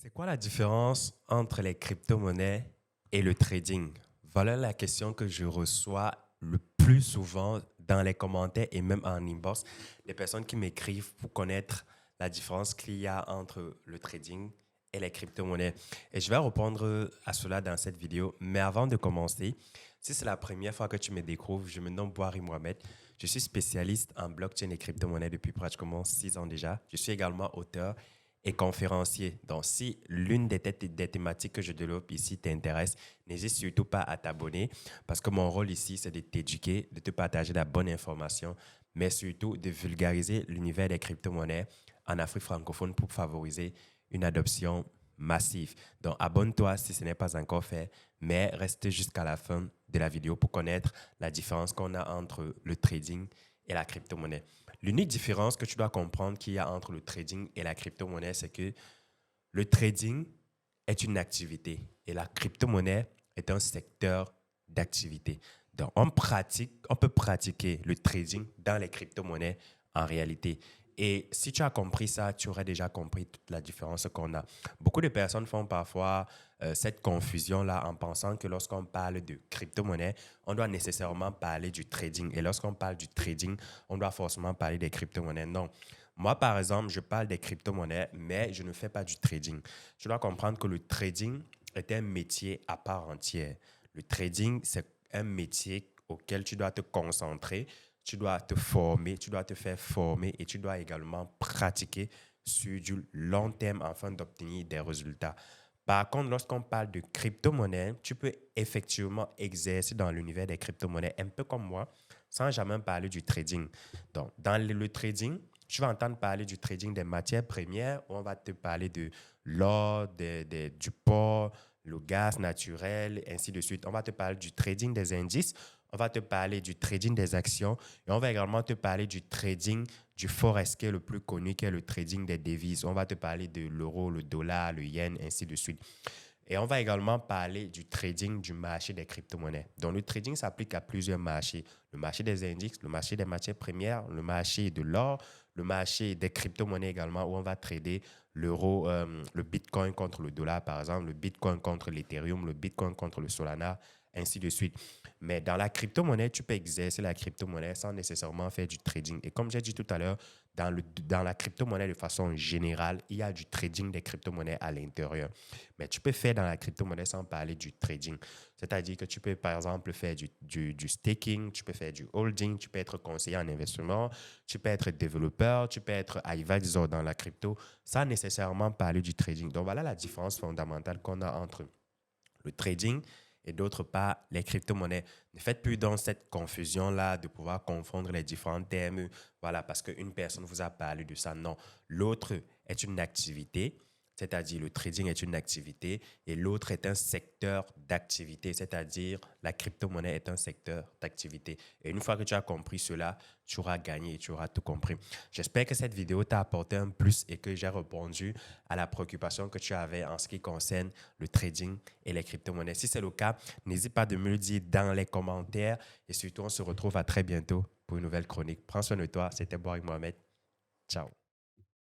C'est quoi la différence entre les crypto-monnaies et le trading? Voilà la question que je reçois le plus souvent dans les commentaires et même en inbox. Les personnes qui m'écrivent pour connaître la différence qu'il y a entre le trading et les crypto-monnaies. Et je vais répondre à cela dans cette vidéo. Mais avant de commencer, si c'est la première fois que tu me découvres, je me nomme Boari Mohamed. Je suis spécialiste en blockchain et crypto-monnaies depuis pratiquement 6 ans déjà. Je suis également auteur et conférencier. Donc, si l'une des thématiques que je développe ici t'intéresse, n'hésite surtout pas à t'abonner parce que mon rôle ici, c'est de t'éduquer, de te partager la bonne information, mais surtout de vulgariser l'univers des crypto-monnaies en Afrique francophone pour favoriser une adoption massive. Donc, abonne-toi si ce n'est pas encore fait, mais reste jusqu'à la fin de la vidéo pour connaître la différence qu'on a entre le trading et la crypto-monnaie. L'unique différence que tu dois comprendre qu'il y a entre le trading et la crypto-monnaie, c'est que le trading est une activité et la crypto-monnaie est un secteur d'activité. Donc, on peut pratiquer le trading dans les crypto-monnaies en réalité. Et si tu as compris ça, tu aurais déjà compris toute la différence qu'on a. Beaucoup de personnes font parfois cette confusion-là en pensant que lorsqu'on parle de crypto-monnaie, on doit nécessairement parler du trading. Et lorsqu'on parle du trading, on doit forcément parler des crypto-monnaies. Non. Moi, par exemple, je parle des crypto-monnaies, mais je ne fais pas du trading. Tu dois comprendre que le trading est un métier à part entière. Le trading, c'est un métier auquel tu dois te concentrer, tu dois te former, tu dois te faire former et tu dois également pratiquer sur du long terme afin d'obtenir des résultats. Par contre, lorsqu'on parle de crypto-monnaie, tu peux effectivement exercer dans l'univers des crypto-monnaies un peu comme moi, sans jamais parler du trading. Donc, dans le trading, tu vas entendre parler du trading des matières premières, où on va te parler de l'or, du porc, le gaz naturel, ainsi de suite. On va te parler du trading des indices, on va te parler du trading des actions et on va également te parler du trading du forex qui est le plus connu, qui est le trading des devises. On va te parler de l'euro, le dollar, le yen, ainsi de suite. Et on va également parler du trading du marché des crypto-monnaies. Donc, le trading s'applique à plusieurs marchés. Le marché des indices, le marché des matières premières, le marché de l'or, le marché des crypto-monnaies également, où on va trader l'euro, le bitcoin contre le dollar, par exemple, le bitcoin contre l'Ethereum, le bitcoin contre le Solana, ainsi de suite. Mais dans la crypto-monnaie, tu peux exercer la crypto-monnaie sans nécessairement faire du trading. Et comme j'ai dit tout à l'heure, dans la crypto-monnaie de façon générale, il y a du trading des crypto-monnaies à l'intérieur. Mais tu peux faire dans la crypto-monnaie sans parler du trading. C'est-à-dire que tu peux, par exemple, faire du staking, tu peux faire du holding, tu peux être conseiller en investissement, tu peux être développeur, tu peux être advisor dans la crypto, sans nécessairement parler du trading. Donc, voilà la différence fondamentale qu'on a entre le trading et d'autre part les crypto-monnaies. Ne faites plus dans cette confusion-là de pouvoir confondre les différents termes. Voilà, parce qu'une personne vous a parlé de ça. Non, l'autre est une activité, c'est-à-dire le trading est une activité et l'autre est un secteur d'activité, c'est-à-dire la crypto-monnaie est un secteur d'activité. Et une fois que tu as compris cela, tu auras gagné, tu auras tout compris. J'espère que cette vidéo t'a apporté un plus et que j'ai répondu à la préoccupation que tu avais en ce qui concerne le trading et les crypto-monnaies. Si c'est le cas, n'hésite pas de me le dire dans les commentaires et surtout, on se retrouve à très bientôt pour une nouvelle chronique. Prends soin de toi, c'était Boari Mohamed. Ciao.